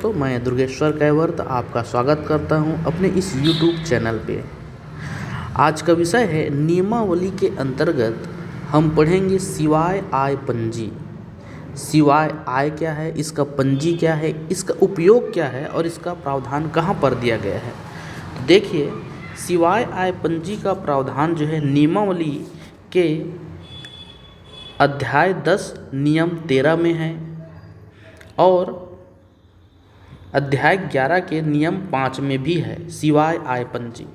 दोस्तों, मैं दुर्गेश्वर कैवर्त आपका स्वागत करता हूं अपने इस YouTube चैनल पे। आज का विषय है नियमावली के अंतर्गत हम पढ़ेंगे सिवाय आय पंजी। सिवाय आय क्या है, इसका पंजी क्या है, इसका उपयोग क्या है और इसका प्रावधान कहाँ पर दिया गया है। तो देखिए, सिवाय आय पंजी का प्रावधान जो है नियमावली के अध्याय 10 नियम 13 में है और अध्याय 11 के नियम 5 में भी है सिवाय आय पंजी।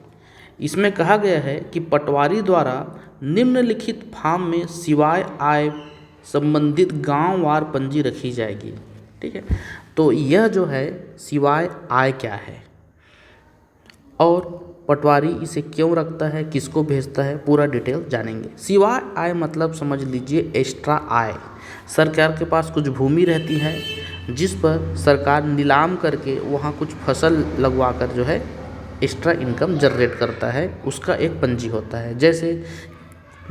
इसमें कहा गया है कि पटवारी द्वारा निम्नलिखित फॉर्म में सिवाय आय संबंधित गांववार पंजी रखी जाएगी। ठीक है, तो यह जो है सिवाय आय क्या है और पटवारी इसे क्यों रखता है, किसको भेजता है, पूरा डिटेल जानेंगे। सिवाय आय मतलब समझ लीजिए एक्स्ट्रा आय। सरकार के पास कुछ भूमि रहती है जिस पर सरकार नीलाम करके वहाँ कुछ फसल लगवा कर जो है एक्स्ट्रा इनकम जनरेट करता है, उसका एक पंजी होता है। जैसे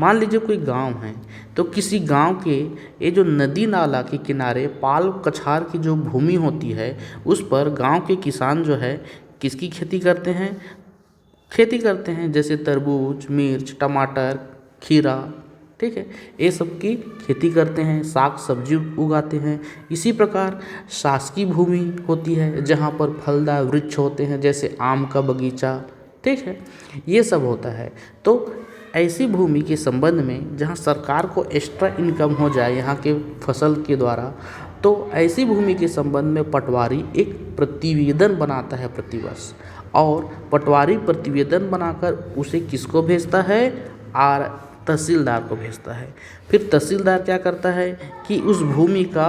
मान लीजिए कोई गांव है, तो किसी गांव के ये जो नदी नाला के किनारे पाल कछार की जो भूमि होती है उस पर गांव के किसान जो है किसकी खेती करते हैं, जैसे तरबूज, मिर्च, टमाटर, खीरा, ठीक है, ये सब की खेती करते हैं, साग सब्जी उगाते हैं। इसी प्रकार शासकीय भूमि होती है जहाँ पर फलदार वृक्ष होते हैं, जैसे आम का बगीचा, ठीक है, ये सब होता है। तो ऐसी भूमि के संबंध में जहाँ सरकार को एक्स्ट्रा इनकम हो जाए यहाँ के फसल के द्वारा, तो ऐसी भूमि के संबंध में पटवारी एक प्रतिवेदन बनाता है प्रतिवर्ष, और पटवारी प्रतिवेदन बनाकर उसे किसको भेजता है, तहसीलदार को भेजता है। फिर तहसीलदार क्या करता है कि उस भूमि का,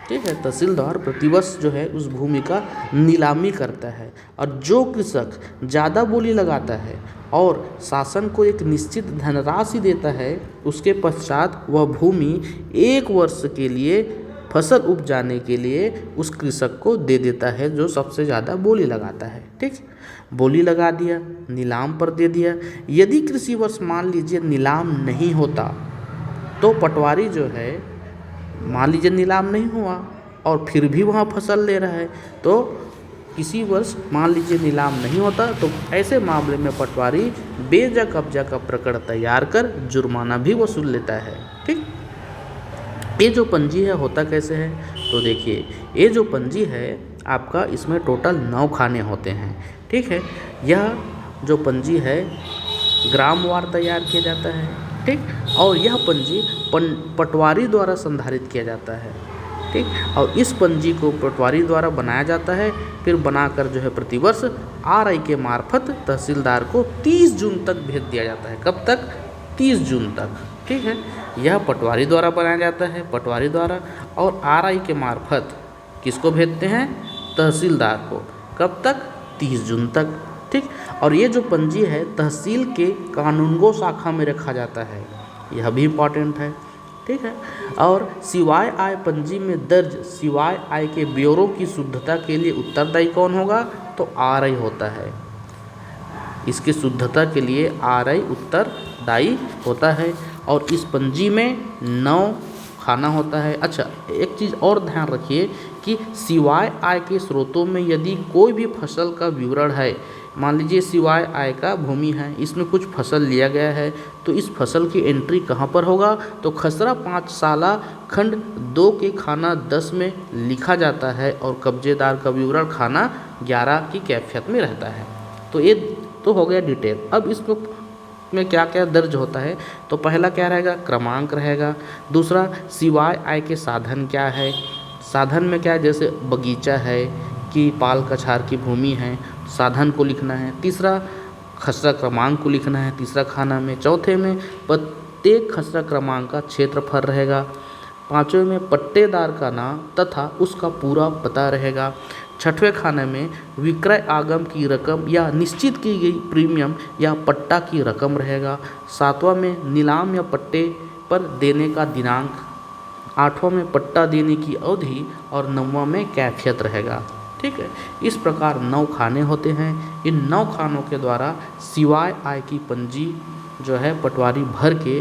ठीक है, तहसीलदार प्रतिवर्ष जो है उस भूमि का नीलामी करता है, और जो कृषक ज़्यादा बोली लगाता है और शासन को एक निश्चित धनराशि देता है, उसके पश्चात वह भूमि 1 वर्ष के लिए फसल उपजाने के लिए उस कृषक को दे देता है जो सबसे ज़्यादा बोली लगाता है। ठीक, बोली लगा दिया, नीलाम पर दे दिया। यदि कृषि वर्ष मान लीजिए नीलाम नहीं होता, तो पटवारी जो है, मान लीजिए नीलाम नहीं हुआ और फिर भी वहाँ फसल ले रहा है, तो किसी वर्ष मान लीजिए नीलाम नहीं होता, तो ऐसे मामले में पटवारी बेजा कब्जा का प्रकरण तैयार कर जुर्माना भी वसूल लेता है। ठीक, ये जो पंजी है होता कैसे है, तो देखिए, ये जो पंजी है आपका, इसमें टोटल 9 खाने होते हैं। ठीक है, यह जो पंजी है ग्रामवार तैयार किया जाता है। ठीक, और यह पंजी पटवारी द्वारा संधारित किया जाता है। ठीक, और इस पंजी को पटवारी द्वारा बनाया जाता है, फिर बनाकर जो है प्रतिवर्ष RI के मार्फत तहसीलदार को 30 जून तक भेज दिया जाता है। कब तक? 30 जून तक। ठीक है, यह पटवारी द्वारा बनाया जाता है, पटवारी द्वारा, और RI के मार्फत किसको भेजते हैं? तहसीलदार को। कब तक? 30 जून तक। ठीक, और ये जो पंजी है तहसील के कानूनगो शाखा में रखा जाता है, यह भी इम्पॉर्टेंट है। ठीक है, और सिवाय आय पंजी में दर्ज सिवाय आय के ब्यौरों की शुद्धता के लिए उत्तरदायी कौन होगा? तो RI होता है। इसकी शुद्धता के लिए RI उत्तरदायी होता है, और इस पंजी में 9 खाना होता है। अच्छा, एक चीज़ और ध्यान रखिए कि सिवाय आय के स्रोतों में यदि कोई भी फसल का विवरण है, मान लीजिए सिवाय आय का भूमि है, इसमें कुछ फसल लिया गया है, तो इस फसल की एंट्री कहाँ पर होगा? तो खसरा 5 साला खंड 2 के खाना 10 में लिखा जाता है, और कब्जेदार का विवरण खाना 11 की कैफियत में रहता है। तो ये तो हो गया डिटेल। अब इसको में क्या क्या दर्ज होता है, तो पहला क्या रहेगा? क्रमांक रहेगा। दूसरा, सिवाय आय के साधन क्या है, साधन में क्या है, जैसे बगीचा है कि पाल कछार की भूमि है, साधन को लिखना है। तीसरा, खसरा क्रमांक को लिखना है तीसरा खाना में। चौथे में प्रत्येक खसरा क्रमांक का क्षेत्रफल रहेगा। पाँचवें में पट्टेदार का नाम तथा उसका पूरा पता रहेगा। छठवें खाने में विक्रय आगम की रकम या निश्चित की गई प्रीमियम या पट्टा की रकम रहेगा। सातवां में नीलाम या पट्टे पर देने का दिनांक। आठवां में पट्टा देने की अवधि, और 9वां में कैफियत रहेगा। ठीक है, इस प्रकार 9 खाने होते हैं। इन 9 खानों के द्वारा सिवाय आय की पंजी जो है पटवारी भर के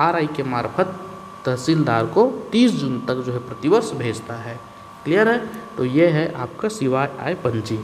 RI के मार्फत तहसीलदार को 30 जून तक जो है प्रतिवर्ष भेजता है। क्लियर है? तो ये है आपका सिवाय आय पंजी।